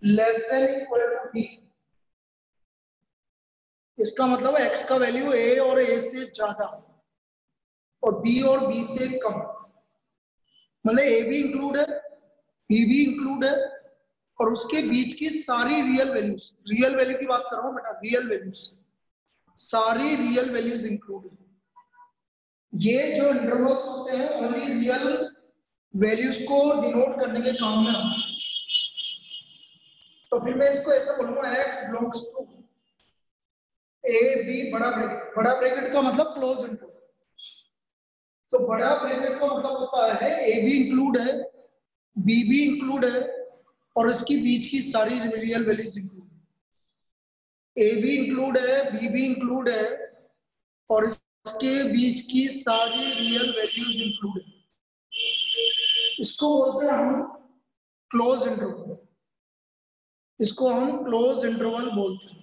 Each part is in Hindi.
Less than equal to b, इसका मतलब x का वैल्यू a और a से ज्यादा और b और b से कम, मतलब a भी इंक्लूड है, b भी इंक्लूड है और उसके बीच की सारी रियल वैल्यूज, रियल वैल्यू की बात कर रहा हूं बेटा, रियल वैल्यूज, सारी रियल वैल्यूज इंक्लूड है। ये जो इंटरवल्स होते हैं ओनली रियल वैल्यूज को डिनोट करने के काम में आते हैं। तो फिर मैं इसको ऐसा बोलूंगा x belongs to a b बड़ा ब्रैकेट का मतलब क्लोज इंटरवल। तो बड़ा ब्रैकेट का मतलब होता है ए बी इंक्लूड है, बी भी इंक्लूड है और इसकी बीच की सारी रियल वैल्यूज इंक्लूड है। ए भी इंक्लूड है, बी भी इंक्लूड है और इसके बीच की सारी रियल वैल्यूज इंक्लूड है। इसको बोलते हैं हम क्लोज इंटरवल, इसको हम क्लोज इंटरवल बोलते हैं।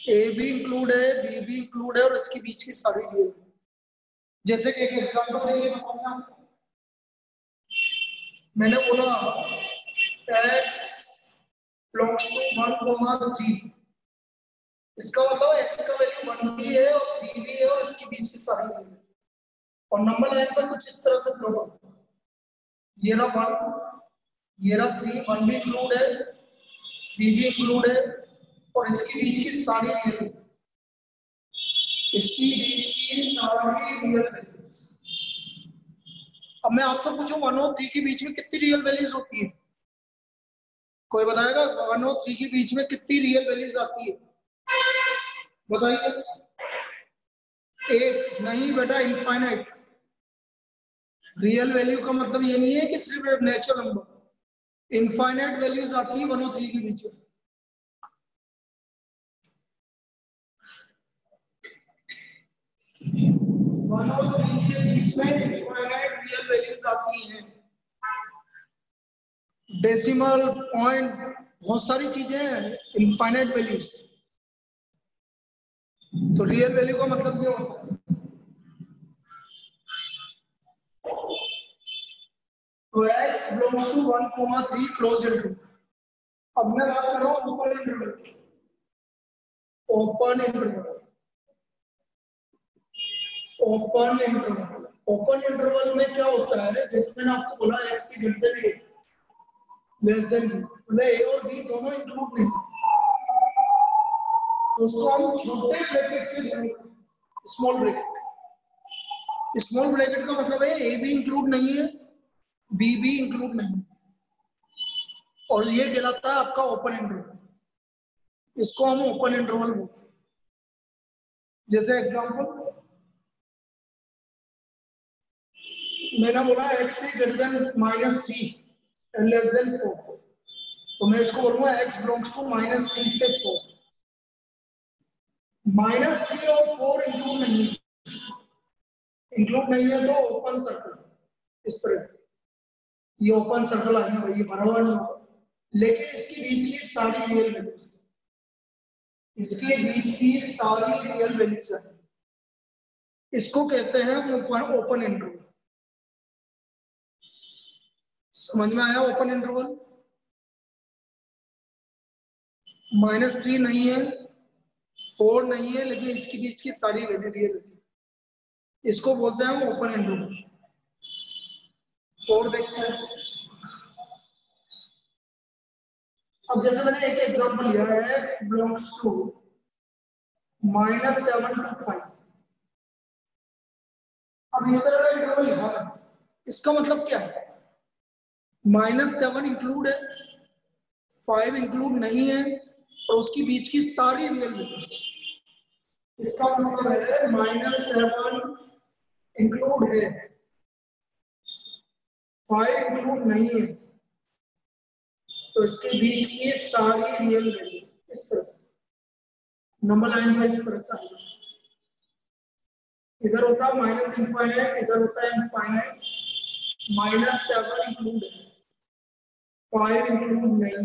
ए भी इंक्लूड है, बी भी इंक्लूड है और इसके बीच की सारी रियल, जैसे कि एक एग्जांपल देंगे तो मैंने बोला x बिलोंग्स टू 1,3, इसका मतलब x का वैल्यू 1 भी है और 3 भी है और इसके बीच की सारी वैल्यू, और नंबर लाइन पर कुछ इस तरह से प्लॉट होता है, ये रहा 1, ये रहा 3, 1 भी इंक्लूड है, 3 भी इंक्लूड है और इसके बीच की सारी रियल, इसकी बीच की सारी रियल वैल्यूज। अब मैं आपसे पूछूं 1 और 3 के बीच में कितनी रियल वैल्यूज होती है? कोई बताएगा 1 और 3 के बीच में कितनी रियल वैल्यूज आती है? बताइए। एक नहीं बेटा, इनफाइनाइट। रियल वैल्यू का मतलब ये नहीं है कि सिर्फ नेचुरल नंबर, इनफाइनाइट वैल्यूज आती है 1 और 3 के बीच में। वन और 3 के बीच में इनफाइनाइट रियल वैल्यूज आती हैं, डेसिमल पॉइंट, बहुत सारी चीजें हैं इनफाइनाइट वैल्यूज। तो रियल वैल्यू का मतलब ये होता है। तो x belongs to 1,3 close interval. अब मैं बात कर रहा हूं open interval, open interval, open interval. Open interval में क्या होता है, जैसे मैंने आपसे बोला x की greater than less than b, मतलब a और b दोनों इंक्लूड नहीं, तो उसको हम छोटे ब्रैकेट से स्मॉल ब्रैकेट, स्मॉल ब्रैकेट का मतलब है ए भी इंक्लूड नहीं है, बी भी इंक्लूड नहीं, और ये कहलाता है आपका ओपन इंटरवल, इसको हम ओपन इंटरवल बोलते हैं। जैसे एग्जांपल मैंने बोला x से greater than -3 and less then 4, तो मैं इसको बोलूंगा x बिलोंग्स टू -3 से 4। -3 और 4 इंक्लूड नहीं है, इंक्लूड नहीं है तो ओपन सर्कल, इस तरह ये ओपन सर्कल आएगा भाई, ये भरा हुआ नहीं होगा, लेकिन इसके बीच की सारी रियल वैल्यूज, इसके बीच की सारी रियल वैल्यूज है, इसको कहते हैं ओपन इंटरवल। समझ में आया? ओपन इंटरवल -3 नहीं है, 4 नहीं है, लेकिन इसके बीच की सारी वैल्यू रियल है, इसको बोलते हैं ओपन इंटरवल। और देखते हैं, अब जैसे मैंने एक एग्जांपल लिया है x बिलोंग्स टू -7 to 5, अब इस तरह का इंटरवल लिखा है, इसका मतलब क्या है? -7 इंक्लूड है, 5 इंक्लूड नहीं है और उसके बीच की सारी रियल वैल्यू, इसका मतलब है -7 इंक्लूड है, 5 इंक्लूड नहीं है, तो इसके बीच की सारी रियल वैल्यू, इस तरह से नंबर लाइन पर इस तरह से आएगा, इधर होता है माइनस इनफाइनाइट, इधर होता है इनफाइनाइट, -7 इंक्लूड है, 5 इंक्लूड नहीं है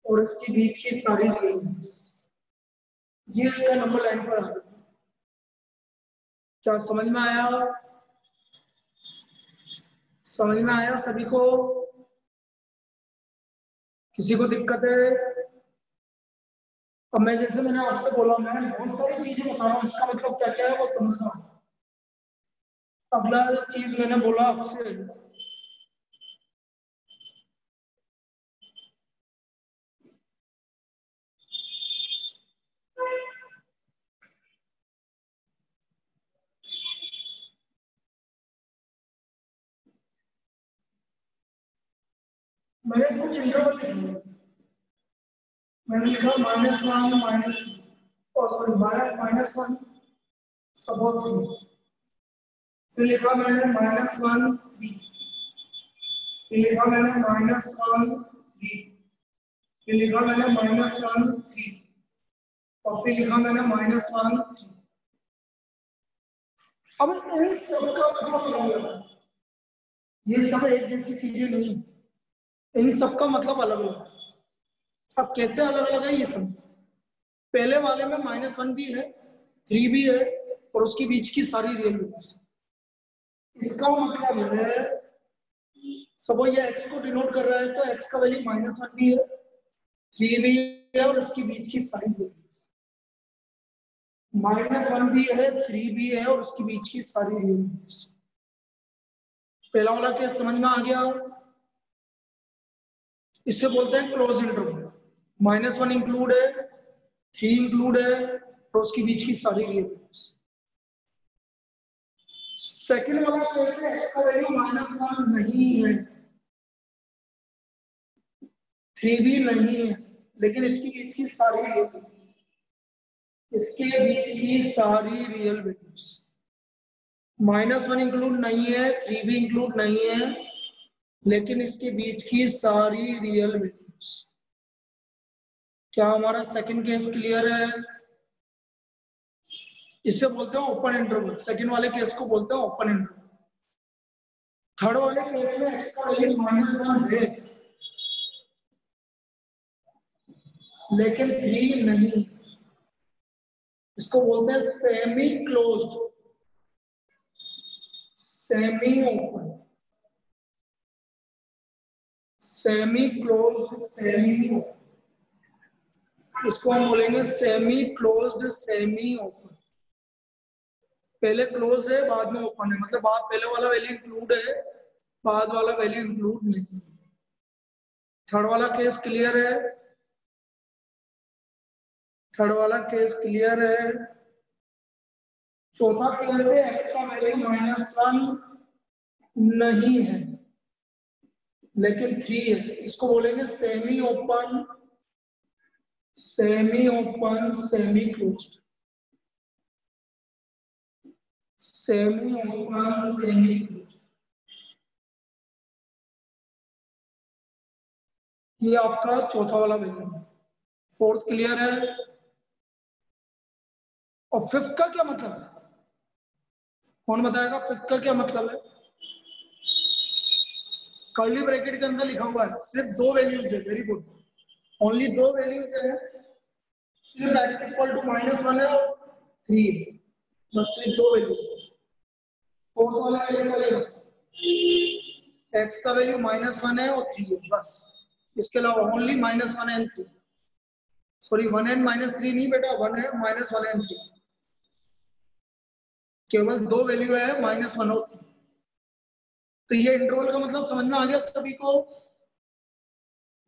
और इसके बीच की सारी रियल वैल्यू, ये इसका नंबर लाइन पर आ जाता है। क्या समझ में आया? समझ में आया सभी को? किसी को दिक्कत है? अब मैं जैसे मैंने आपसे बोला, मैं बहुत सारी चीजें बता रहा हूँ, इसका मतलब क्या क्या है वो समझना। अगला चीज मैंने बोला आपसे, मैंने कुछ इंटरवल लिखे, मैंने लिखा -1 -2, और सॉरी -1 सपोज 3, फिर लिखा मैंने -1 3, फिर लिखा मैंने -1 3, फिर लिखा मैंने -1 3, और फिर लिखा मैंने -1 3। अब इन सबका मतलब अलग है, ये सब एक जैसी चीजें नहीं, इन सबका मतलब अलग अलग है। अब कैसे अलग अलग है ये सब, पहले वाले में -1 भी है, 3 भी है, और उसके बीच की सारी रियल वैल्यूज। इसका मतलब है सपोज ये x को डिनोट कर रहा है, तो x का वैल्यू -1 भी है, 3 भी है, और उसके बीच की सारी वैल्यूज। -1 भी है, 3 भी है, और उसके बीच की सारी रियल वैल्यूज। पहला वाला केस समझ में आ गया? इससे बोलते हैं क्लोज इंटरवल। -1 इंक्लूड है, 3 इंक्लूड है, और उसके बीच की सारी रियल वैल्यूज। सेकेंड वाला केस है x का वैल्यू -1 नहीं है, 3 भी नहीं है, लेकिन इसके बीच की सारी रियल वैल्यूज, इसके बीच की सारी रियल वैल्यूज। -1 इंक्लूड नहीं है, 3 भी इंक्लूड नहीं है, लेकिन इसके बीच की सारी रियल वैल्यूज। क्या हमारा सेकंड केस क्लियर है? इससे बोलते हैं ओपन इंटरवल, सेकंड वाले केस को बोलते हैं ओपन इंटरवल। थर्ड वाले केस में x का वैल्यू -1 है, लेकिन 3 नहीं, इसको बोलते हैं semi closed, semi open, semi closed, semi open. इसको हम बोलेंगे सेमी क्लोज्ड, सेमी ओपन। पहले क्लोज है, बाद में ओपन है, मतलब बाद पहले वाला वैल्यू इंक्लूड है, बाद वाला वैल्यू इंक्लूड नहीं है। थर्ड वाला केस क्लियर है? थर्ड वाला केस क्लियर है? चौथा केस है x का वैल्यू -1 नहीं है, लेकिन 3 है, इसको बोलेंगे semi open, semi open, semi closed, semi open, semi closed. ये आपका चौथा वाला वैल्यू है। फोर्थ क्लियर है? और फिफ्थ का क्या मतलब है? कौन बताएगा फिफ्थ का क्या मतलब है? कर्ली ब्रैकेट के अंदर लिखा हुआ है, सिर्फ 2 वैल्यूज है, वेरी गुड, ओनली 2 वैल्यूज है, सिर्फ x इक्वल टू -1 है और 3 है, बस सिर्फ 2 वैल्यूज है। फोर्थ वाला वैल्यू x का वैल्यू -1 है और 3 है, बस, इसके अलावा ओनली -1 एंड 3, सॉरी 1 एंड -3 नहीं बेटा, 1 है, -1 एंड 3, केवल 2 वैल्यू है, -1 और 3। तो ये इंटरवल का मतलब समझ में आ गया सभी को?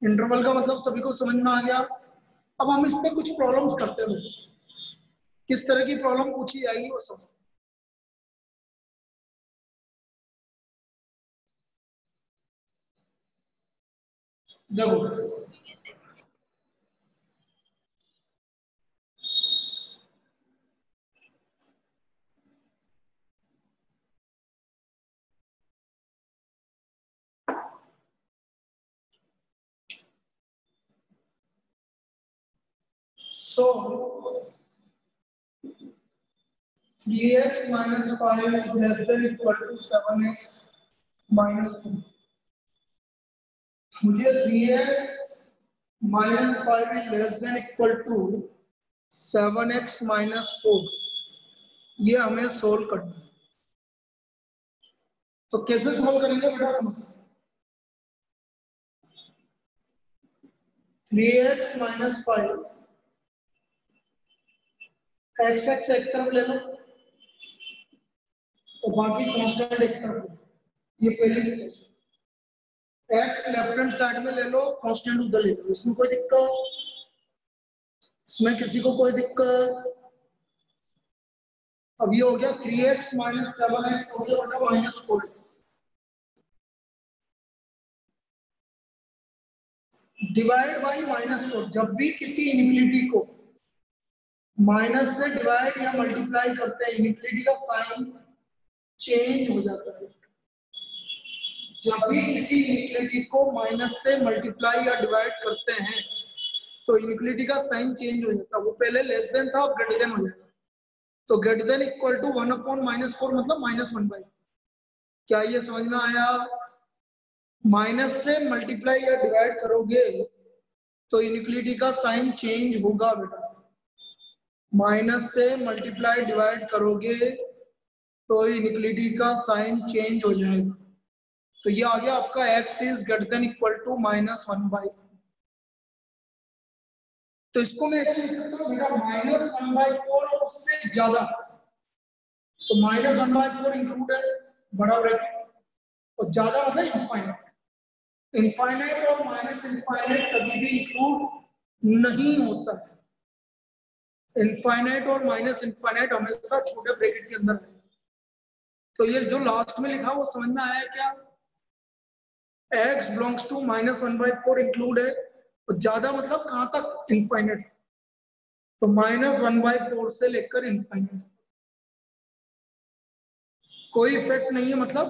इंटरवल का मतलब सभी को समझ में आ गया? अब हम इस पे कुछ प्रॉब्लम्स करते हैं, किस तरह की प्रॉब्लम पूछी जाएगी वो समझते हैं। देखो so 3x minus 5 is less than equal to 7x minus 2। मुझे 3x minus 5 is less than equal to 7x minus 4, ये हमें सोल्व करना है। तो कैसे सोल्व करेंगे बेटा? 3x माइनस 5, एक्स एक्स एक तरफ ले लो और बाकी कांस्टेंट एक तरफ ले लो। ये पहली चीज, एक्स लेफ्ट हैंड साइड में ले लो, कांस्टेंट उधर ले लो, इसमें कोई दिक्कत? इसमें किसी को कोई दिक्कत? अब ये हो गया 3x माइनस 7x हो गया बटा minus 4x divide by minus 4। जब भी किसी इनफिनिटी को माइनस से डिवाइड या मल्टीप्लाई करते हैं, इनफिनिटी का साइन चेंज हो जाता है। जब भी किसी इनफिनिटी को माइनस से मल्टीप्लाई या डिवाइड करते हैं तो इनफिनिटी का साइन चेंज हो जाता है। वो पहले लेस देन था, अब ग्रेटर देन हो जाएगा। तो ग्रेटर देन इक्वल टू 1/-4 मतलब -1/। क्या ये समझ में आया? माइनस से मल्टीप्लाई या डिवाइड करोगे तो इनइक्वालिटी का साइन चेंज होगा बेटा। माइनस से मल्टीप्लाई डिवाइड करोगे तो इनइक्वालिटी का साइन चेंज हो जाएगा। तो ये आ गया आपका x is greater than equal to -1/4। तो इसको मैं ऐसे लिख सकता हूँ बेटा, -1/4 और उससे ज्यादा। तो -1/4 इंक्लूड है, बड़ा ब्रैकेट, और ज्यादा मतलब इनफाइनाइट। इनफाइनाइट और माइनस इनफाइनाइट कभी भी इंक्लूड नहीं होता है। इनफाइनाइट और माइनस इनफाइनाइट हमेशा छोटे ब्रैकेट के अंदर है। तो ये जो लास्ट में लिखा वो समझ में आया क्या? x बिलोंग्स टू -1/4 इंक्लूड है, और ज्यादा मतलब कहां तक? इनफाइनाइट। तो -1/4 से लेकर इनफाइनाइट कोई इफेक्ट नहीं है। मतलब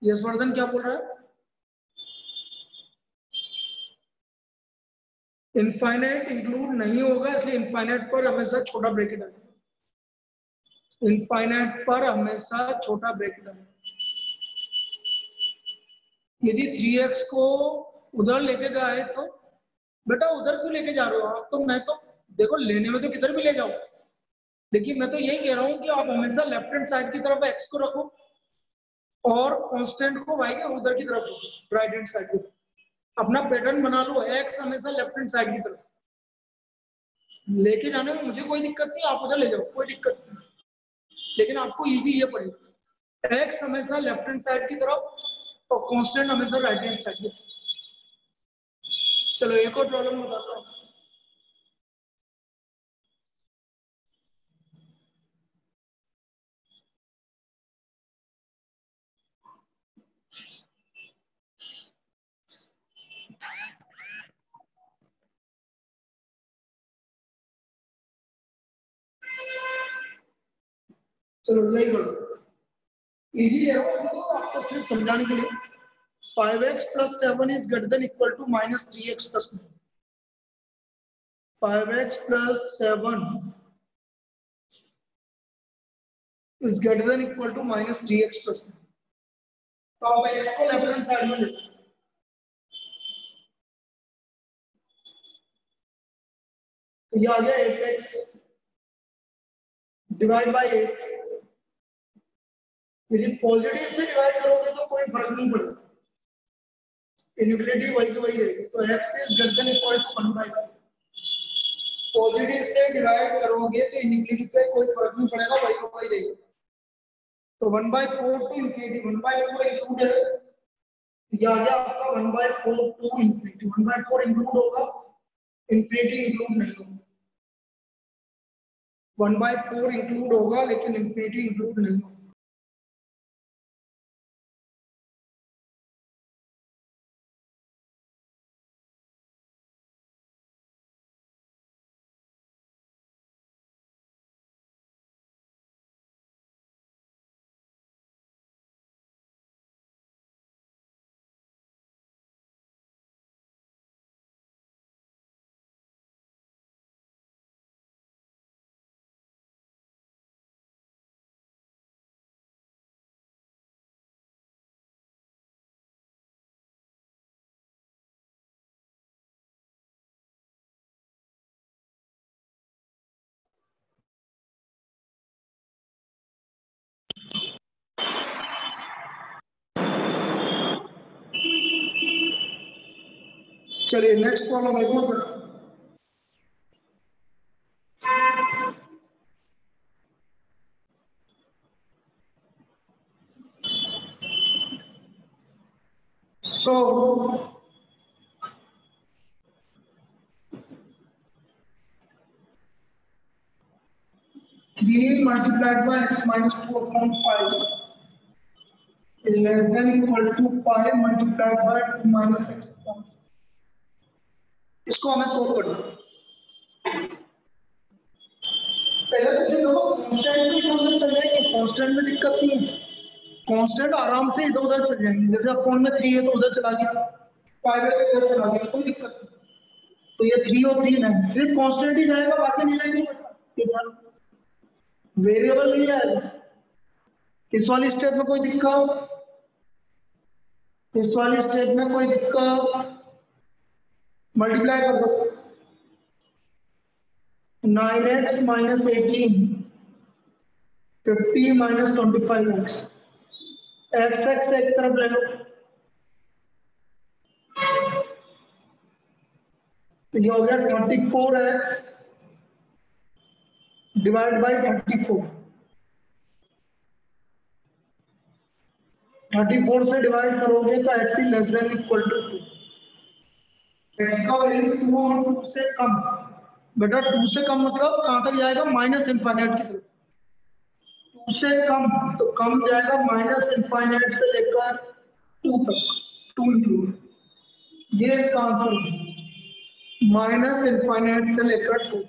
यशवर्धन क्या बोल रहा है? इनफाइनाइट इंक्लूड नहीं होगा, इसलिए इनफाइनाइट पर हमेशा छोटा ब्रैकेट आएगा। इनफाइनाइट पर हमेशा छोटा ब्रैकेट आएगा। यदि 3x को उधर लेके गए तो बेटा उधर क्यों लेके जा रहे हो आप? तो मैं तो देखो, लेने में तो किधर भी ले जाओ, लेकिन मैं तो यही कह रहा हूँ कि आप हमेशा लेफ्ट हैंड साइड की तरफ x को रखो और कांस्टेंट को y के उधर की तरफ रखो, राइट हैंड साइड की तरफ। अपना पैटर्न बना लो, x हमेशा लेफ्ट हैंड साइड की तरफ। लेके जाने में मुझे कोई दिक्कत नहीं, आप उधर ले जाओ, कोई दिक्कत नहीं। लेकिन आपको इजी ये पड़ेगा, x हमेशा लेफ्ट हैंड साइड की तरफ और कांस्टेंट हमेशा राइट हैंड साइड की तरफ। चलो एक और प्रॉब्लम बताता हूँ। चलो यही करो, इजी है वो, तो आपको सिर्फ समझाने के लिए। 5x + 7 is greater than equal to -3x + 9। 5x + 7 is greater than equal to -3x + 9। तो आप x को लेफ्ट हैंड साइड में ले लो। तो ये आ गया 8x डिवाइड बाय 8। यदि पॉजिटिव से डिवाइड करोगे तो कोई फर्क नहीं पड़ेगा, इनइक्वालिटी वही की वही रहेगी। तो x is greater than equal to 1/4। Positive से डिवाइड करोगे तो इनइक्वालिटी पे कोई फर्क नहीं पड़ेगा, वही की वही रहेगी। तो 1/4 टू इनफिनिटी, 1/4 इंक्लूड है, ये आ गया आपका 1/4 टू इनफिनिटी। 1/4 इंक्लूड होगा, इनफिनिटी इंक्लूड नहीं होगा। 1/4 इंक्लूड होगा लेकिन इनफिनिटी इंक्लूड नहीं होगा। चलिए नेक्स्ट प्रॉब्लम एक और करते हैं। So three multiplied by x minus 2/5 is less than equal to 5 multiplied by 2 minus x. इसको हमें सोल्व करना है। पहले तो देखो कांस्टेंट में हम चल जाएंगे, कांस्टेंट में दिक्कत नहीं है, कांस्टेंट आराम से इधर उधर चल जाएंगे। जैसे अकाउंट में 3 है तो उधर चला गया, 5 है तो इधर चला गया, कोई दिक्कत नहीं। तो ये 3 और 3 है, सिर्फ कांस्टेंट ही जाएगा, बाकी नहीं जाएंगे, वेरिएबल नहीं जाएगा। इस वाली स्टेप में कोई दिक्कत, इस वाली स्टेप में कोई दिक्कत, मल्टीप्लाई कर दो 9x minus 18 50 minus 25x x एक तरफ ले लो, तो ये हो गया 24x डिवाइड बाई 34। 34 से डिवाइड करोगे तो x is less than equal to 2। x का वैल्यू 2 और 2 से कम, बेटा 2 से कम मतलब कहाँ तक जाएगा, माइनस इनफाइनाइट की तरफ। 2 से कम तो कम जाएगा माइनस इनफाइनाइट से लेकर 2 तक, 2 इंक्लूड। ये इसका आंसर है, माइनस इनफाइनाइट से लेकर 2।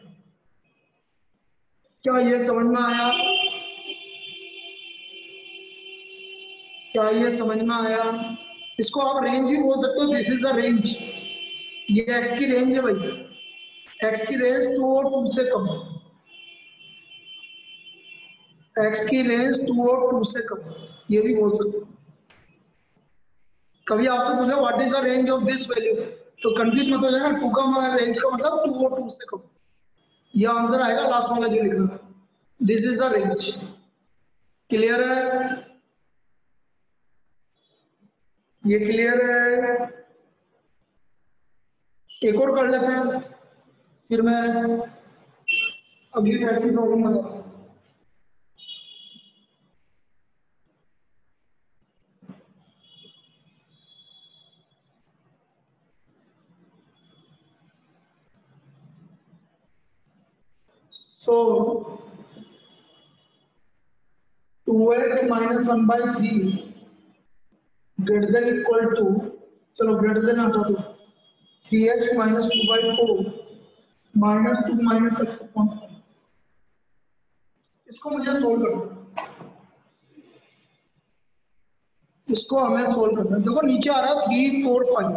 क्या ये समझ में आया, क्या ये समझ में आया? इसको आप रेंज भी बोल सकते हो, दिस इज द रेंज। ये x की रेंज है भाई, x की रेंज 2 और 2 से कम, x की रेंज 2 और 2 से कम, ये भी बोल सकते हो। कभी आपसे पूछा what is the range of this value, तो कंफ्यूज मत हो जाना, 2 का रेंज का मतलब 2 और 2 से कम। ये आंसर आएगा लास्ट वाला जो लिखना, this is the range. Clear है, ये क्लियर है? एक और कर लेते हैं, फिर मैं अगली प्रैक्टिस प्रॉब्लम बताता हूँ। So 2x minus 1/3 greater than equal to, चलो ग्रेटर देन आता तो 3x minus 2/4 minus 2 minus x upon 5। इसको मुझे सोल्व करना, इसको हमें सोल्व करना। देखो नीचे आ रहा है 3 4 5,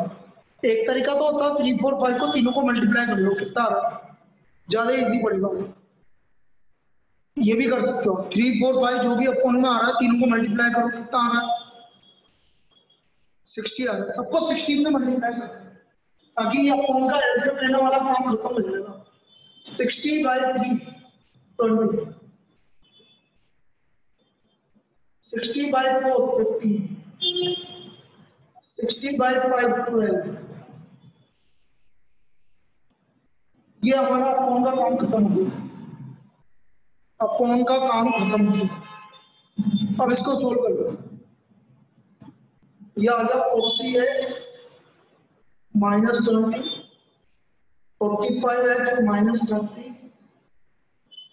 एक तरीका तो होता है 3 4 5 को तीनों को मल्टीप्लाई कर लो, कितना आ रहा है, ज्यादा इजी पड़ेगा। ये भी कर सकते हो, 3 4 5 जो भी अपॉन में आ रहा है तीनों को मल्टीप्लाई करो, कितना आ रहा है, 60 आ रहा है। सबको 60 से मल्टीप्लाई करो ताकि ये अपॉन का एलसीएम लेने वाला काम खत्म हो जाएगा। 60/3 20, 60/4 15, 60/5 12। ये हमारा अपॉन का काम खत्म हो गया, अपॉन का काम खत्म हो गया। अब इसको सोल्व कर लो, ये आ गया 40x minus 20, 45x minus 30,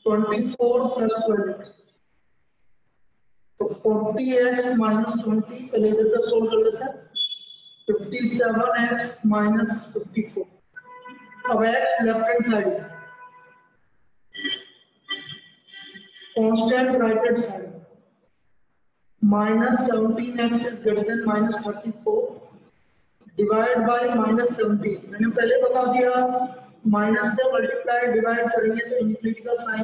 24 plus 12x। तो 40x minus 20 पहले जैसा सोल्व कर लेते हैं, 57x minus 54। अब x left hand side, constant right hand side, minus 17x is greater than minus 34 divide by minus 17। मैंने पहले बता दिया माइनस से मल्टीप्लाई डिवाइड करेंगे तो इनफिनिटी का साइन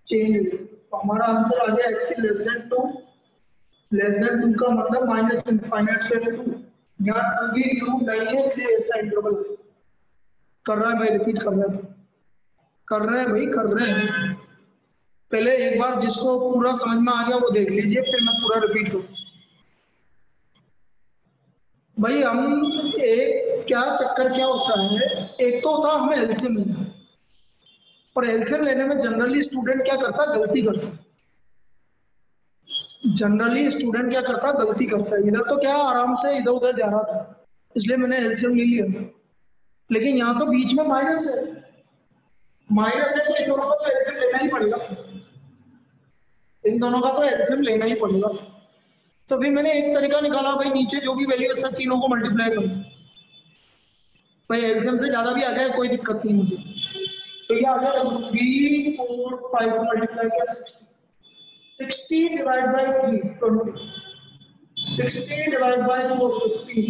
चेंज हो, तो हमारा आंसर आ गया x less than 2। Less than 2 का मतलब माइनस इनफाइनाइट से 2, यहाँ 2 भी इंक्लूड नहीं है, इसलिए ऐसा इंटरवल कर रहा है भाई, रिपीट कर रहे हैं, कर रहे हैं भाई, कर रहे हैं। पहले एक बार जिसको पूरा समझ में आ गया वो देख लीजिए, फिर मैं पूरा रिपीट करूँ। भाई हम एक क्या चक्कर क्या होता है, एक तो होता है हमें एलसीएम लेना, और एलसीएम लेने में जनरली स्टूडेंट क्या करता है, गलती करता है। जनरली स्टूडेंट क्या करता है, गलती करता है। इधर तो क्या आराम से इधर उधर जा रहा था, इसलिए मैंने एलसीएम ले लिया, लेकिन यहाँ तो बीच में माइनस है, माइनस है तो इन दोनों का तो एलसीएम लेना ही पड़ेगा, इन दोनों का तो एलसीएम लेना ही पड़ेगा। तो फिर मैंने एक तरीका निकाला, भाई नीचे जो भी वैल्यू है तीनों को मल्टीप्लाई करो, भाई एलसीएम से ज़्यादा भी आ जाए कोई दिक्कत नहीं मुझे। तो ये आ गया 3 4 5 को मल्टीप्लाई किया 60 divide by 3 20, 60 divide by 4 15,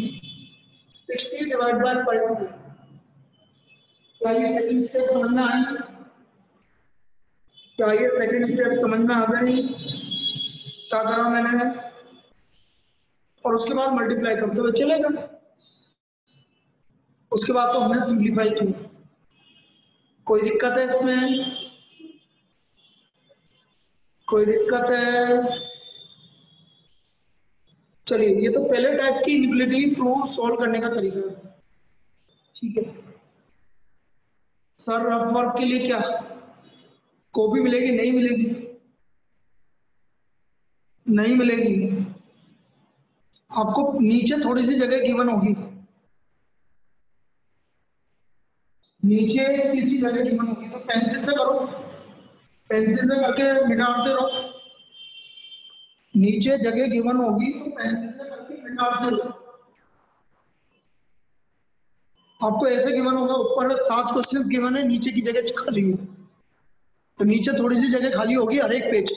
60 divide by 5 क्या ये सेकंड स्टेप समझ में आई? क्या ये सेकंड स्टेप समझ में आ गई? क्या करा मैंने, और उसके बाद मल्टीप्लाई करते हुए चलेगा। उसके बाद तो हमने सिंप्लीफाई किया, कोई दिक्कत है इसमें? कोई दिक्कत है? चलिए, ये तो पहले टाइप की इनइक्वालिटी प्रूफ सॉल्व करने का तरीका है, ठीक है। सर रफ वर्क के लिए क्या कॉपी मिलेगी? नहीं मिलेगी, नहीं मिलेगी। आपको नीचे थोड़ी सी जगह गिवन होगी, नीचे किसी जगह गिवन होगी, तो पेंसिल से करो, पेंसिल से करके मिटाते रहो। नीचे जगह गिवन होगी तो पेंसिल से करके मिटाते रहो। आपको ऐसे गिवन होगा, ऊपर 7 क्वेश्चन गिवन है, नीचे की जगह खाली है, तो नीचे थोड़ी सी जगह खाली होगी हर एक पेज।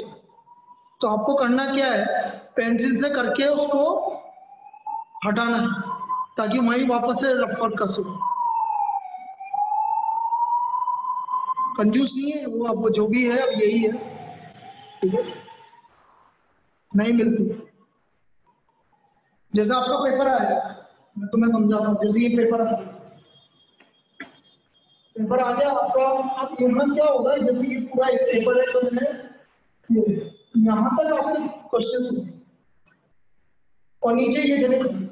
तो आपको करना क्या है, पेंसिल से करके उसको हटाना है, ताकि वहीं वापस से रफ वर्क कर सको। कंजूस नहीं है वो, अब जो भी है अब यही है, ठीक है। नहीं मिलती, जैसा आपका पेपर आएगा मैं तुम्हें समझाता हूँ। जैसे ये पेपर आ गया आपका, अब यहाँ क्या होगा, जैसे ये पूरा एक पेपर है, तो मैंने यहाँ तक आपके क्वेश्चन और नीचे ये जगह खाली,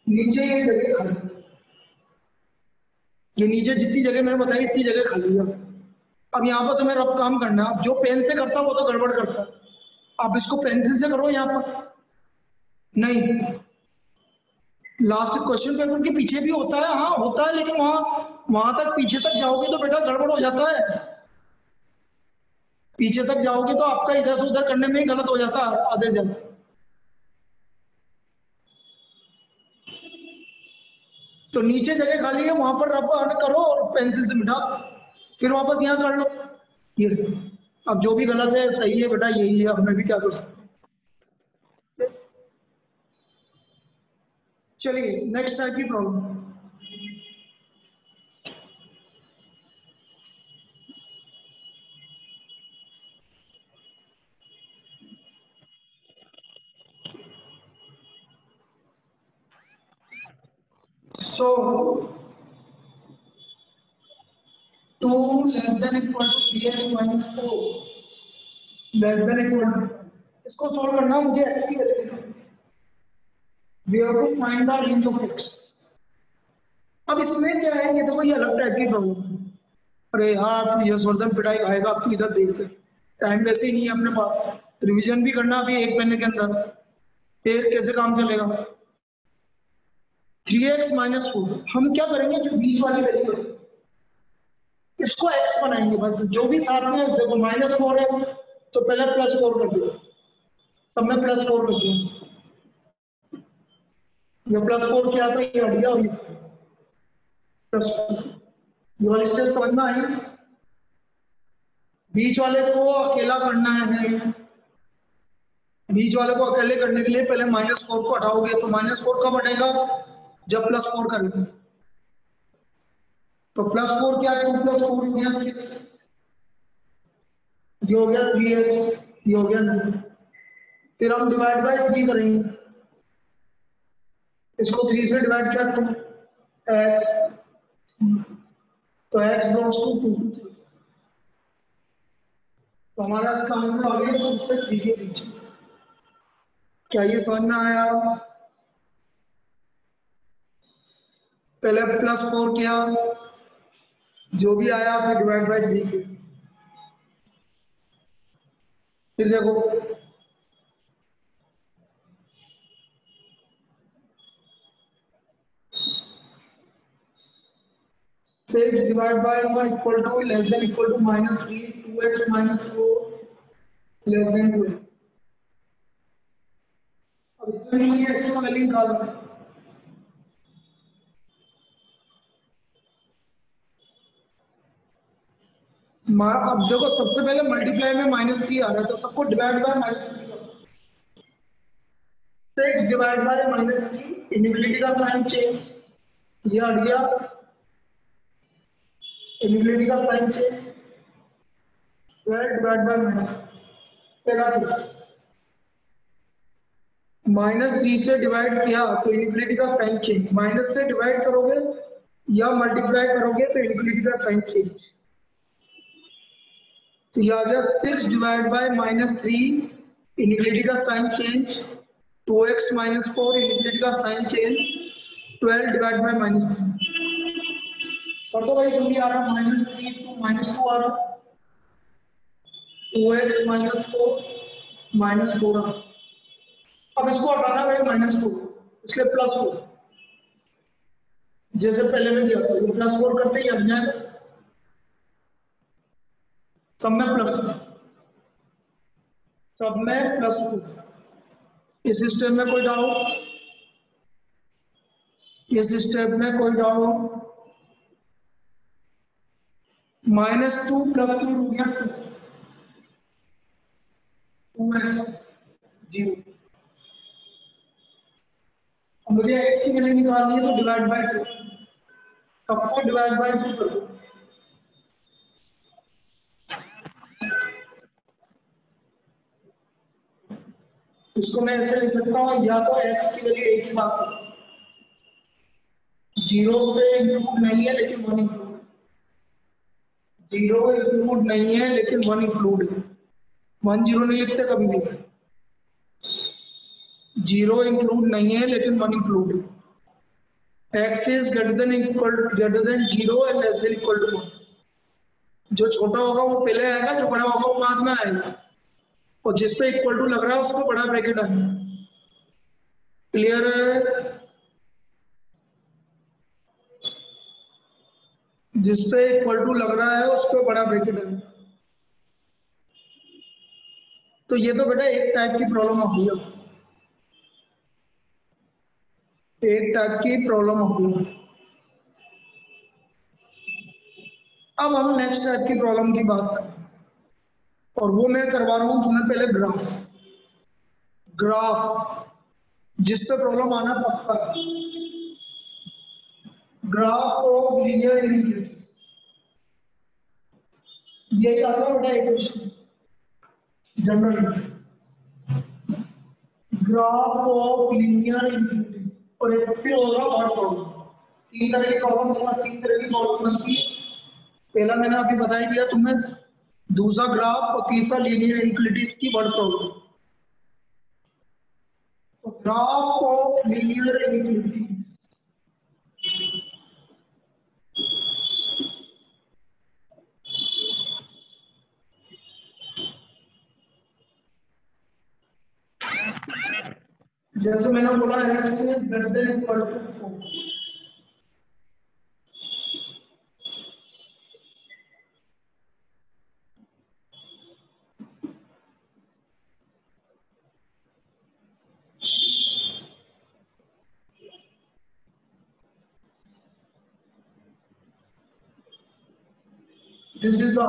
नीचे ये जगह खाली, ये नीचे जितनी जगह मैंने बताई इतनी जगह खाली है। अब यहाँ पर तुम्हें रफ काम करना है, अब जो पेन से करता वो तो गड़बड़ करता है, आप इसको पेंसिल से करो। यहाँ पर नहीं, लास्ट क्वेश्चन पेपर के पीछे भी होता है, हाँ होता है, लेकिन वहां तक पीछे तक जाओगे तो बेटा गड़बड़ हो जाता है। पीछे तक जाओगे तो आपका इधर से उधर करने में ही गलत हो जाता है आधे जन। तो नीचे जगह खाली है, वहां पर रफ करो और पेंसिल से मिटा, फिर वापस यहाँ कर लो। ये अब जो भी गलत है सही है बेटा, यही है, हमें भी क्या कर सकते। चलिए नेक्स्ट टाइप की problem. So 2 less than equal to 3x minus 4 less than equal to, इसको सॉल्व करना मुझे x की value, we have to find the range of x। अब इसमें क्या है, ये तो कोई अलग टाइप की प्रॉब्लम है। अरे यार तू यशवर्धन पिटाई खाएगा, अब तू इधर देख, टाइम वैसे ही नहीं है अपने पास, रिवीजन भी करना अभी एक महीने के अंदर, फिर कैसे काम चलेगा। 3x माइनस 4, हम क्या करेंगे, जो बीच वाली वैल्यू है इसको x बनाएंगे, बस जो भी साथ में देखो -4 है तो पहले +4 कर दो, तब मैं +4 कर दूँ, ये +4 क्या था, ये हट गया, और ये वाली स्टेप समझ में आई। बीच वाले को अकेला करना है, बीच वाले को अकेले करने के लिए पहले -4 को हटाओगे, तो -4 कब हटेगा, जब +4 करेंगे। तो +4 क्या है, 2 + 4 हो गया, ये हो गया 3x, ये हो गया 9। फिर हम डिवाइड बाय 3 करेंगे, इसको 3 से डिवाइड किया तो x, तो x बिलोंग्स टू 2 to 3, तो हमारा इसका आंसर आ गया 2 से 3 के बीच। क्या ये समझ में आया? पहले +4 किया, जो भी आया फिर डिवाइड बाय 3 किया। फिर देखो 6 divide by equal to less than equal to -3, 2x -4 less than 2। अब इसमें मुझे एक्स का वैल्यू निकालना है। अब देखो सबसे पहले मल्टीप्लाई में -3 आ रहा है, तो सबको डिवाइड बाय -3 करो। 6 डिवाइड बाय -3, इनिक्वालिटी का साइन चेंज, ये आ गया इनिक्वालिटी का साइन चेंज, 12 डिवाइड बाय -3 से डिवाइड किया तो इनिक्वालिटी का साइन चेंज, माइनस से डिवाइड करोगे या मल्टीप्लाई करोगे तो इनिक्वालिटी का साइन चेंज। तो ये आ गया 6 डिवाइड बाय -3, इनिक्वालिटी का साइन चेंज, 2x -4 इनिक्वालिटी का साइन चेंज, 12 डिवाइड बाय -3। और तो भाई जल्दी आ रहा -3 to -2 आ रहा, 2x -4 -4 आ रहा। अब इसको हटाना है -4, इसलिए +4, जैसे पहले में दिया था, +4 करते ही हट जाएगा, सब में प्लस, सब में +2। इस स्टेप में कोई डाउट? इस स्टेप में कोई डाउट? -2 + 2 हो गया 2x 0। मुझे x की वैल्यू निकालनी है तो डिवाइड बाय 2, सबको डिवाइड बाय 2 कर दो। इसको मैं ऐसे लिख सकता हूँ, या तो x की वैल्यू एक ही बात है, 0 पे इंक्लूड नहीं है लेकिन 1 इंक्लूड, 0 इंक्लूड नहीं है लेकिन 1 इंक्लूड है। 1 0 नहीं लिखते कभी भी, 0 इंक्लूड नहीं है लेकिन 1 इंक्लूड है। x is greater than 0 and less than equal to 1। जो छोटा होगा वो पहले आएगा, जो बड़ा होगा वो बाद में आएगा, और जिस पे इक्वल टू लग रहा है उसको बड़ा ब्रैकेट आएगा। क्लियर है? जिस पे इक्वल टू लग रहा है उस पे बड़ा ब्रैकेट आएगा। तो ये तो बेटा एक टाइप की प्रॉब्लम हो गई, एक टाइप की प्रॉब्लम हो गई। अब हम नेक्स्ट टाइप की प्रॉब्लम की बात करें, और वो मैं करवा रहा हूँ तुम्हें पहले ग्राफ जिस पे प्रॉब्लम आना पक्का है, ग्राफ ऑफ लीनियर इनइक्वालिटी। ये आता है बेटा equation general, graph of linear inequality, और एक फिर होगा और प्रॉब्लम। 3 तरह की प्रॉब्लम होगा, 3 तरह की प्रॉब्लम बनती है। पहला मैंने अभी बता ही दिया तुम्हें, दूसरा ग्राफ और तीसरा लीनियर इनइक्वालिटी की वर्ड प्रॉब्लम। तो ग्राफ ऑफ लीनियर इनइक्वालिटी, जैसे मैंने बोला है greater than equal to 4। This is the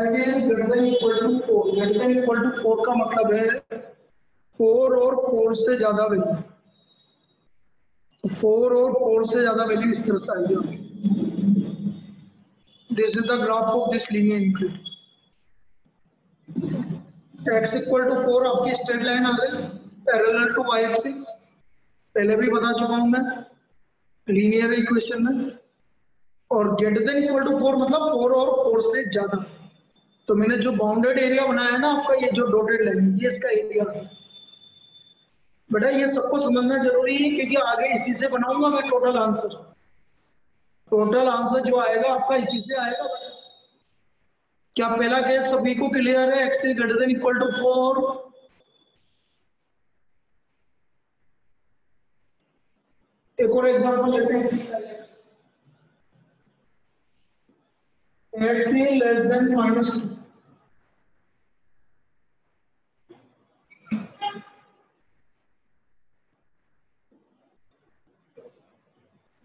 greater than equal to 4। greater than equal to 4 का मतलब है 4 और 4 से ज्यादा वैल्यू, 4 और 4 से ज्यादा वैल्यू इस तरह से आएगी। This is the graph of this linear inequality. x equal to 4 आपकी स्ट्रेट लाइन आ गई पैरेलल टू y एक्सिस, पहले भी बता चुका हूं मैं लीनियर इक्वेशन में। और ग्रेटर देन इक्वल टू 4 मतलब 4 और 4 से ज्यादा। तो मैंने जो बाउंडेड एरिया बनाया है ना आपका, ये जो डॉटेड लाइन, ये इसका एरिया है। बेटा ये सबको समझना जरूरी है क्योंकि आगे इसी से बनाऊंगा मैं टोटल आंसर। टोटल आंसर जो आएगा आपका इसी से आएगा बेटा। क्या पहला केस सभी को क्लियर है? X is greater than equal to 4। एक और एग्जांपल लेते हैं। X is less than -2।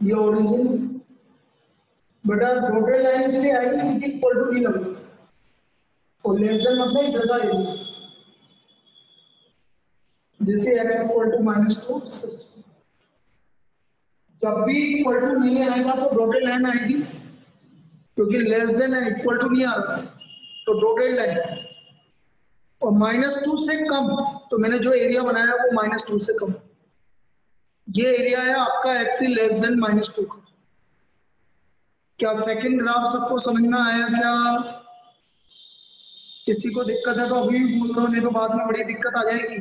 ये ओरिजिन बेटा डॉटेड लाइन से आएगी इक्वल टू नहीं लगेगा और लेस देन मतलब इधर का एरिया जैसे x इक्वल टू -2। जब भी इक्वल टू नहीं आएगा तो डॉटेड लाइन आएगी क्योंकि लेस देन है इक्वल टू नहीं आ रहा तो डॉटेड लाइन। और -2 से कम तो मैंने जो एरिया बनाया वो -2 से कम। ये एरिया है आपका x इज लेस देन -2 का। क्या सेकंड ग्राफ सबको समझ में आया? क्या किसी को दिक्कत है तो अभी भी बोल दो, नहीं तो बाद में बड़ी दिक्कत आ जाएगी।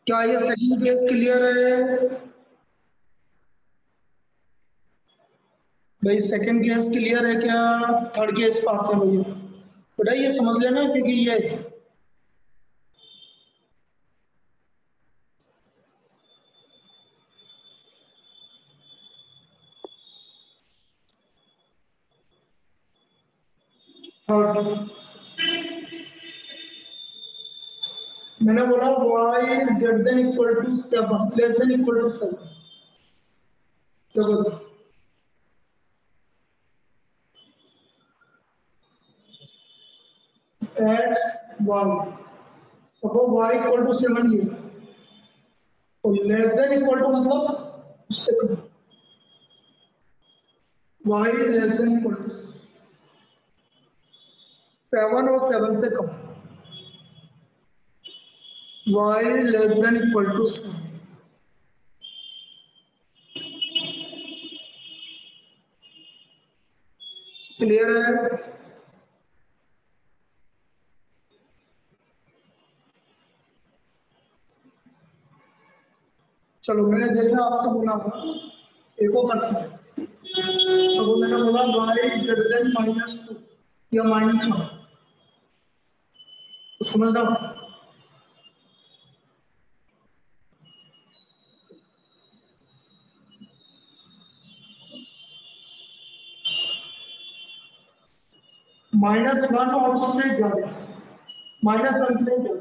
क्या ये सेकंड केस क्लियर है? भाई सेकंड केस क्लियर है क्या? थर्ड केस पास है भैया। बेटा ये समझ लेना क्योंकि ये थर्ड मैंने बोला y greater than equal to 7 less than equal to 7। चलो at y suppose y equal to 7 ये और लेस देन इक्वल टू मतलब उससे कम। y less than equal to 7 और 7 से कम। y less than equal to 7। Clear है? चलो मैंने जैसे आपको बोला था एक और करते हैं। तो वो मैंने बोला y ग्रेटर देन -2 या -1 तो समझ रहा हूँ। -1 और उससे ज्यादा -1 से ज्यादा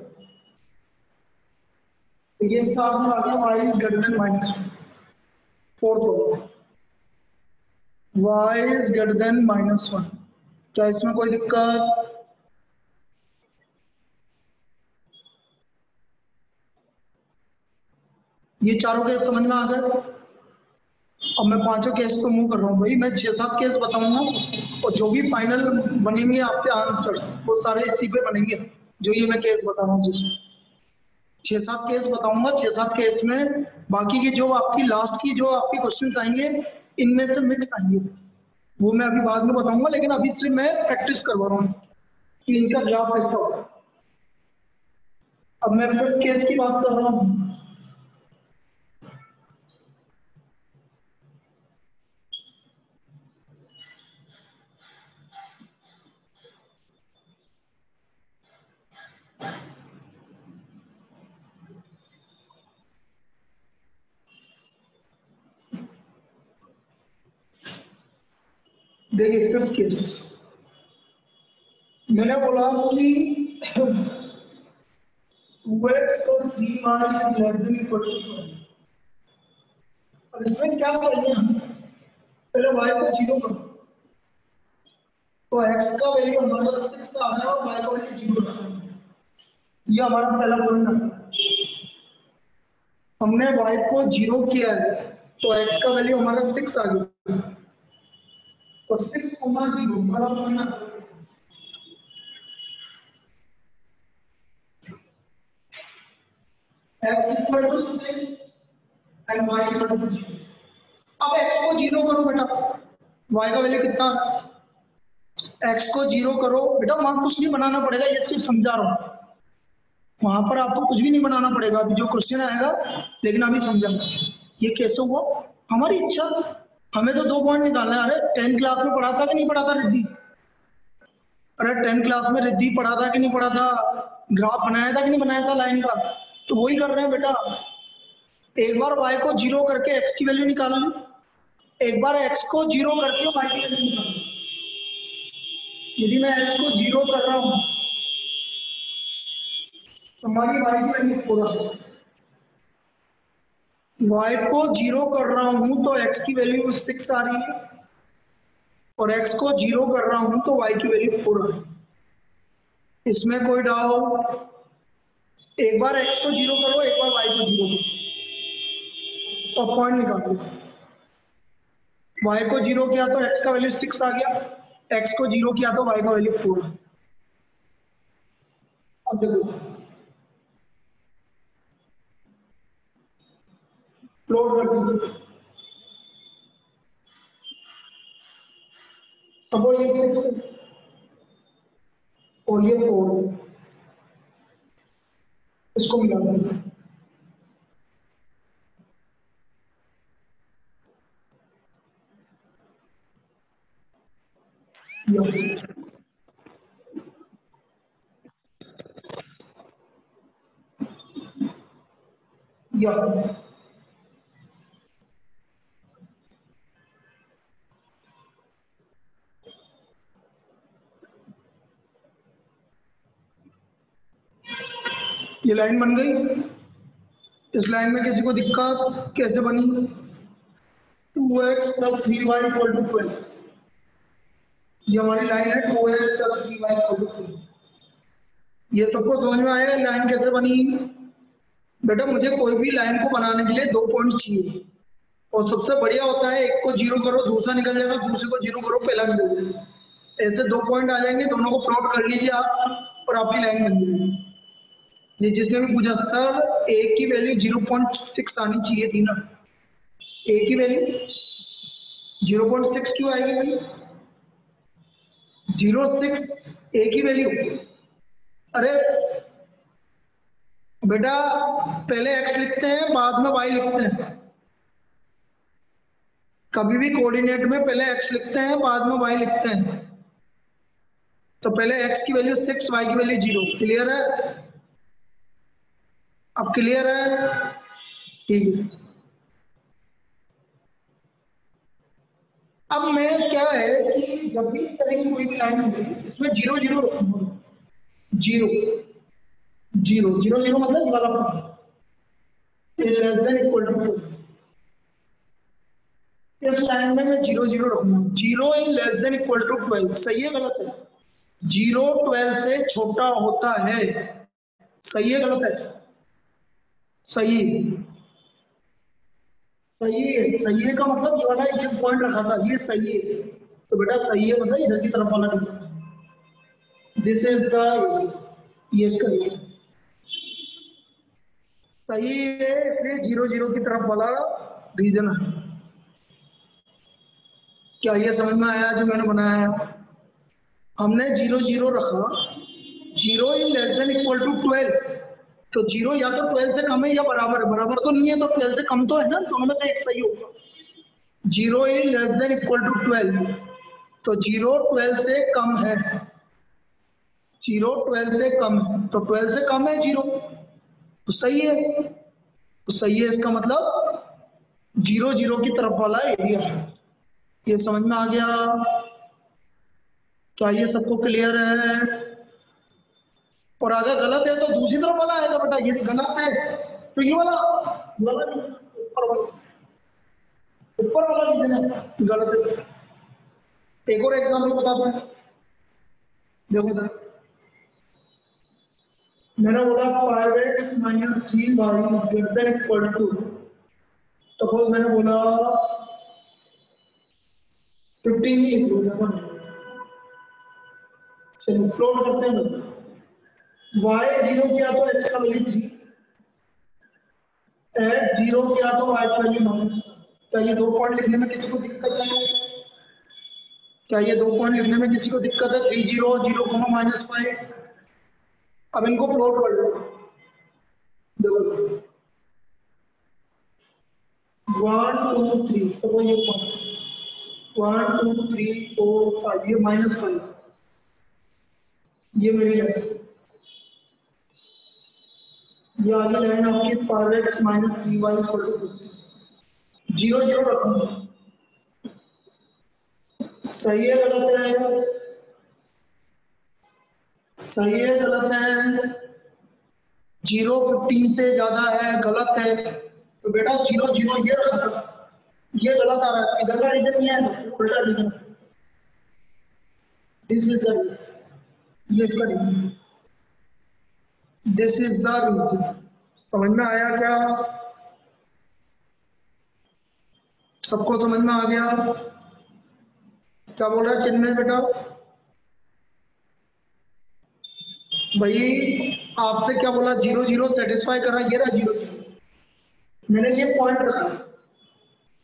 तो ये साथ में आ गया y ग्रेटर देन -1। फोर्थ होगा y ग्रेटर देन -1। क्या इसमें कोई दिक्कत? ये चारों केस समझ में आ गए? अब मैं पांचों केस को मूव कर रहा हूँ भाई। मैं 6-7 केस बताऊंगा और जो भी फाइनल बनेंगे आपके आंसर वो सारे इसी पे बनेंगे जो ये मैं केस बता रहा हूँ। जिसमें 6-7 केस बताऊंगा। 6-7 केस में बाकी की जो आपकी लास्ट की जो आपके क्वेश्चन आएंगे इनमें से मिक्स आएंगे। वो मैं अभी बाद में बताऊंगा, लेकिन अभी से मैं प्रैक्टिस करवा रहा हूँ कि इनका ग्राफ कैसा होगा। अब मैं फिर केस की बात कर रहा हूँ। देखिए फिफ्थ केस, मैंने बोला कि 2x और 3y is less than equal to 12। अब इसमें क्या करेंगे हम, पहले y को 0 करो, तो x का वैल्यू हमारा 6 आ रहा है और y का वैल्यू 0 रखा है। ये हमारा पहला पॉइंट है। हमने y को 0 किया है तो x का वैल्यू हमारा 6 आ गया, तो 6, 0 हमारा पॉइंट है। x इक्वल टू 6 एंड y इक्वल टू 0। अब x को 0 करो बेटा, y का वैल्यू कितना, x को 0 करो बेटा, वहां कुछ नहीं बनाना पड़ेगा, ये सिर्फ समझा रहा हूँ, वहां पर आपको कुछ भी नहीं बनाना पड़ेगा, अभी जो क्वेश्चन आएगा, लेकिन अभी समझा ये कैसे हुआ, हमारी इच्छा, हमें तो 2 पॉइंट निकालना है। अरे 10 क्लास में पढ़ा था कि नहीं पढ़ा था रिद्धि, अरे 10 क्लास में रिद्धि पढ़ा था कि नहीं पढ़ा था, ग्राफ बनाया था कि नहीं बनाया था लाइन का, तो वही कर रहे हैं बेटा। एक बार y को 0 करके x की वैल्यू निकाल ली, एक बार x को 0 करके y की वैल्यू निकाल ली। यदि मैं x को 0 कर रहा हूँ तो हमारी y की वैल्यू पूरा, y को 0 कर रहा हूँ तो x की वैल्यू 6 आ रही है, और x को 0 कर रहा हूँ तो y की वैल्यू 4 आ रही है। इसमें कोई डाउट, एक बार x को 0 करो, एक बार y को 0 करो, तो पॉइंट निकालो। y को 0 किया तो x का वैल्यू 6 आ गया, x को 0 किया तो y का वैल्यू 4। अब देखो प्लॉट कर दीजिए, सपोज ये 6 और ये 4, इसको मिला दीजिए, या ये लाइन बन गई। इस लाइन में किसी को दिक्कत कैसे बनी, 2x plus 3y equal to 12, ये हमारी लाइन है 2x plus 3y equal to 12। ये सबको समझ में आएगा लाइन कैसे बनी। बेटा मुझे कोई भी लाइन को बनाने के लिए 2 पॉइंट चाहिए, और सबसे बढ़िया होता है एक को 0 करो दूसरा निकल जाएगा, दूसरे को 0 करो पहला निकल जाएगा, ऐसे 2 पॉइंट आ जाएंगे, दोनों को प्लॉट कर लीजिए आप और आपकी लाइन बन जाएगी। ये जिसने भी पूछा सर ए की वैल्यू 0.6 आनी चाहिए थी ना, ए की वैल्यू 0.6 क्यों आएगी भाई, 0.6 ए की वैल्यू, अरे बेटा पहले x लिखते हैं बाद में y लिखते हैं, कभी भी कोऑर्डिनेट में पहले x लिखते हैं बाद में y लिखते हैं, तो पहले x की वैल्यू 6, y की वैल्यू 0, क्लियर है, अब क्लियर है, ठीक है। अब मैं क्या है कि जब भी इस तरह की कोई भी लाइन होगी इसमें 0 0 रखूंगा, 0 0 0 0 मतलब ये वाला is less than equal to 2, इस लाइन में मैं 0 0 रखूंगा, 0 is less than equal to 12, सही है गलत है, 0 12 से छोटा होता है, सही है गलत है, सही सही है, सही है का मतलब ये वाला ये पॉइंट रखा था ये सही है, तो बेटा सही है मतलब इधर की तरफ वाला दिस इज द, ये इसका सही है, इसलिए 0 0 की तरफ वाला रीजन है। क्या ये समझ में आया जो मैंने बनाया है? हमने 0 0 रखा, 0 is less than equal to 12, तो 0 या तो 12 से कम है या बराबर है, बराबर तो नहीं है तो 12 से कम तो है ना, दोनों में से एक सही होगा। 0 is less than equal to 12, तो 0 12 से कम है, 0 12 से कम है, तो 12 से कम है 0, तो सही है, तो सही है, इसका मतलब 0 0 की तरफ वाला एरिया है। ये समझ में आ गया? क्या ये सबको क्लियर है? और अगर गलत है तो दूसरी तरफ वाला आएगा बेटा, ये गलत है तो ये वाला गलत है, ऊपर वाला रीजन है गलत है। एक और एग्जाम्पल बताते हैं, देखो सर, मैंने बोला 5x minus 3y greater than equal to, suppose मैंने बोला 15 ही लिख लो, चलिए प्लॉट करते हैं। y 0 किया तो x का वैल्यू 3, x 0 किया तो y का वैल्यू माइनस। क्या ये 2 पॉइंट लिखने में किसी को दिक्कत है? क्या ये 2 पॉइंट लिखने में किसी को दिक्कत है? 3 0 0 माइनस 5। अब इनको प्लॉट कर लो, देखो 1 2 3, तो ये 1 2 3 4 5, ये माइनस 5, ये मेरी है, ये आगे लाइन आपकी 5x minus 3y equal to 0 0 रखूंगा। सही है गलत है? सही है गलत है? 0 15 से ज्यादा है, गलत है, तो बेटा 0 0 ये रखा, ये गलत आ रहा है, इधर का रीजन नहीं है, उल्टा रीजन, दिस इज द, ये इसका region, this is the region. समझ में आया क्या? सबको समझ में आ गया? क्या बोल रहा है चिन्मय बेटा? भाई आपसे क्या बोला? 0 0 सेटिस्फाई करा, ये रहा 0 0, मैंने ये पॉइंट रखा,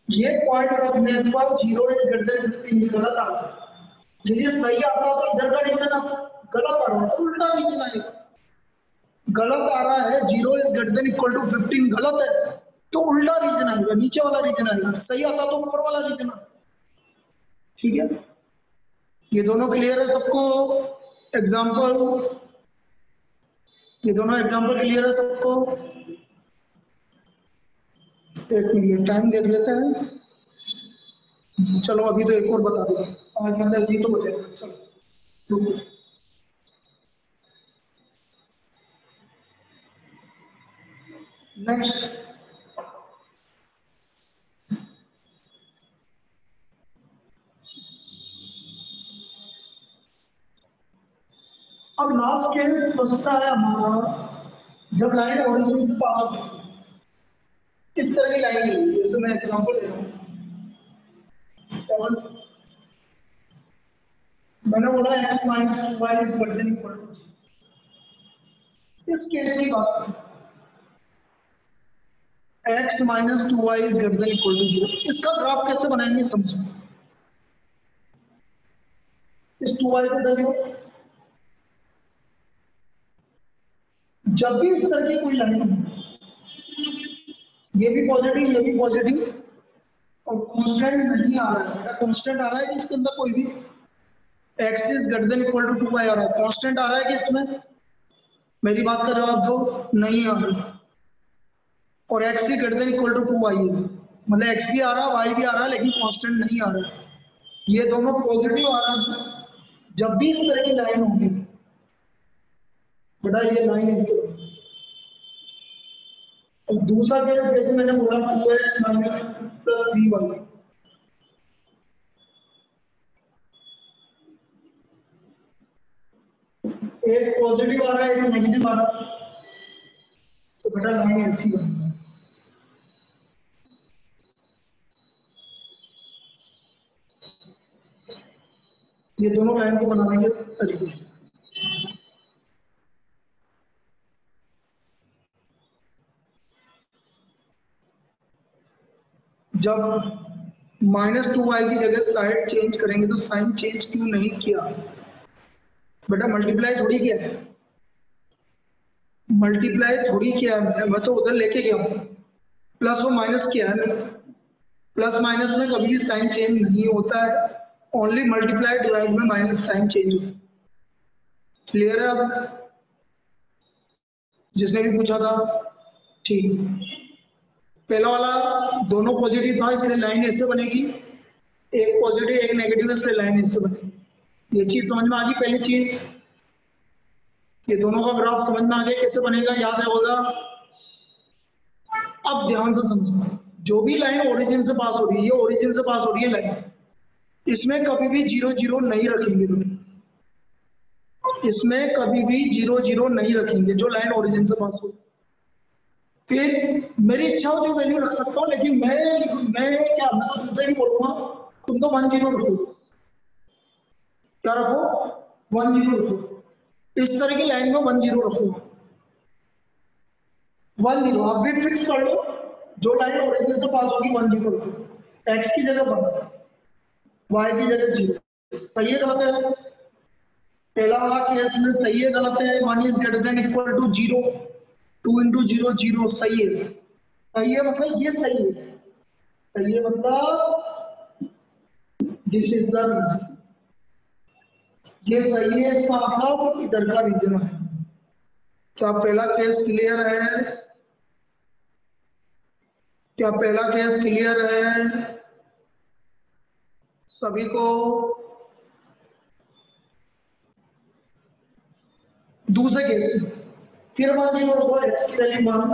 ये पॉइंट रखने के बाद 0 इज ग्रेटर देन 15 गलत आ रहा है, यदि सही आता तो इधर का रीजन आता, गलत आ रहा है तो उल्टा रीजन आएगा। गलत आ रहा है 0 is greater than equal to 15, गलत है तो उल्टा रीजन आएगा, नीचे वाला रीजन आएगा, सही आता तो ऊपर वाला रीजन आएगा। ठीक है, ये दोनों क्लियर है सबको? एग्जाम्पल, ये दोनों एग्जाम्पल क्लियर है सबको? एक मिनट टाइम देख लेते हैं, चलो अभी तो एक और बता दो, आज मतलब जी तो बचेगा, चलो नेक्स्ट। अब लास्ट केस बचता है हमारा, जब लाइन ओरिजिन से पास, इस तरह की लाइन है, जैसे मैं एग्जाम्पल दे रहा हूँ, मैंने बोला x minus y is greater than equal to, इस केस की बात करें, x minus 2y is greater than equal to 0, इसका ग्राफ कैसे बनाएंगे समझो। इस 2y को देखो, जब भी इस तरह की कोई लाइन हो, ये भी पॉजिटिव ये भी पॉजिटिव, और कांस्टेंट नहीं आ रहा है, कांस्टेंट आ रहा है कि इसके अंदर कोई भी x is greater than equal to 2y आ रहा है, कांस्टेंट आ रहा है कि इसमें, मेरी बात का जवाब दो, नहीं आ रहा, और x भी greater than equal to 2y है, मतलब x भी आ रहा है y भी आ रहा है लेकिन कांस्टेंट नहीं आ रहा है, ये दोनों पॉजिटिव आ रहा है। जब भी इस तरह की लाइन होगी बेटा, ये लाइन है, और दूसरा केस जैसे मैंने बोला 2x माइनस प्लस 3y, एक पॉजिटिव आ रहा है एक नेगेटिव आ रहा है, तो बेटा लाइन ऐसी बनेगी। ये दोनों लाइन को बनाने के तरीके, जब -2y की जगह साइड चेंज करेंगे तो साइन चेंज क्यों नहीं किया? बेटा मल्टीप्लाई थोड़ी किया है, मल्टीप्लाई थोड़ी किया है, मैं तो उधर लेके गया हूँ, प्लस और माइनस किया है मैंने। प्लस माइनस में कभी भी साइन चेंज नहीं होता है, ओनली मल्टीप्लाई डिवाइड में माइनस साइन चेंज होता है। क्लियर है अब जिसने भी पूछा था? ठीक, पहला वाला दोनों पॉजिटिव था इसलिए लाइन ऐसे बनेगी, एक पॉजिटिव एक नेगेटिव इसलिए लाइन ऐसे बनेगी। ये चीज समझ में आ गई पहली चीज, ये दोनों का ग्राफ समझ में आ गया कैसे बनेगा, याद है होगा। अब ध्यान से समझना, जो भी लाइन ओरिजिन से पास हो रही है, ये ओरिजिन से पास हो रही है लाइन, इसमें कभी भी 0 0 नहीं रखेंगे तुम, इसमें कभी भी 0 0 नहीं रखेंगे जो लाइन ओरिजिन से पास हो। फिर मेरी इच्छा हो जो वैल्यू रख सकता हूँ, लेकिन मैं क्या मैं तुमसे भी बोलूंगा, तुम तो 1 0 रखो, क्या रखो 1 0 रखो, इस तरह की लाइन में 1 0 रखो, 1 0 आप भी फिक्स कर लो, जो लाइन ओरिजिन से पास होगी 1 0 रखो, x की जगह 1, y की जगह 0। सही है गलत है? पहला वाला केस में सही है गलत है? 1 is greater than equal to 0, 2 into 0 0, सही है, सही है मतलब ये सही है, सही है मतलब दिस इज द रीजन, ये सही है, इसका मतलब इधर का रीजन है। क्या पहला केस क्लियर है? क्या पहला केस क्लियर है सभी को? दूसरे केस फिर 1 0 रखो, x की वैल्यू 1,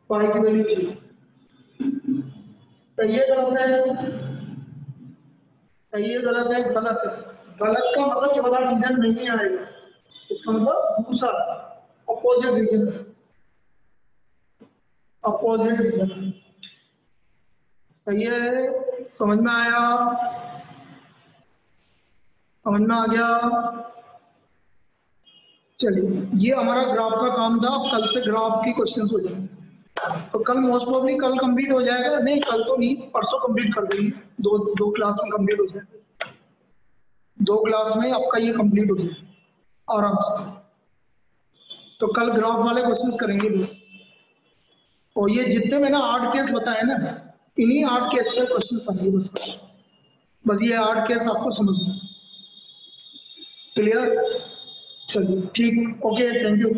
y की वैल्यू 0, सही है गलत है? सही है गलत है? गलत है। गलत का मतलब ये वाला रीजन नहीं आएगा, इसका मतलब दूसरा अपोजिट रीजन, अपोजिट रीजन। सही है, समझ में आया? समझ में आ गया? चलिए, ये हमारा ग्राफ का काम था, अब कल से ग्राफ की क्वेश्चंस हो जाएंगे, तो कल मोस्ट प्रोबेबली कल कंप्लीट हो जाएगा, नहीं कल तो नहीं, परसों कंप्लीट कर देंगे, दो क्लास में कंप्लीट हो जाएगा, 2 क्लास में आपका ये कंप्लीट हो जाएगा आराम से। तो कल ग्राफ वाले क्वेश्चंस करेंगे भी, और ये जितने मैंने 8 केस बताए ना, इन्हीं 8 केस के क्वेश्चन आएंगे बस ये 8 केस आपको समझना है। क्लियर? चलिए ठीक, ओके, थैंक यू।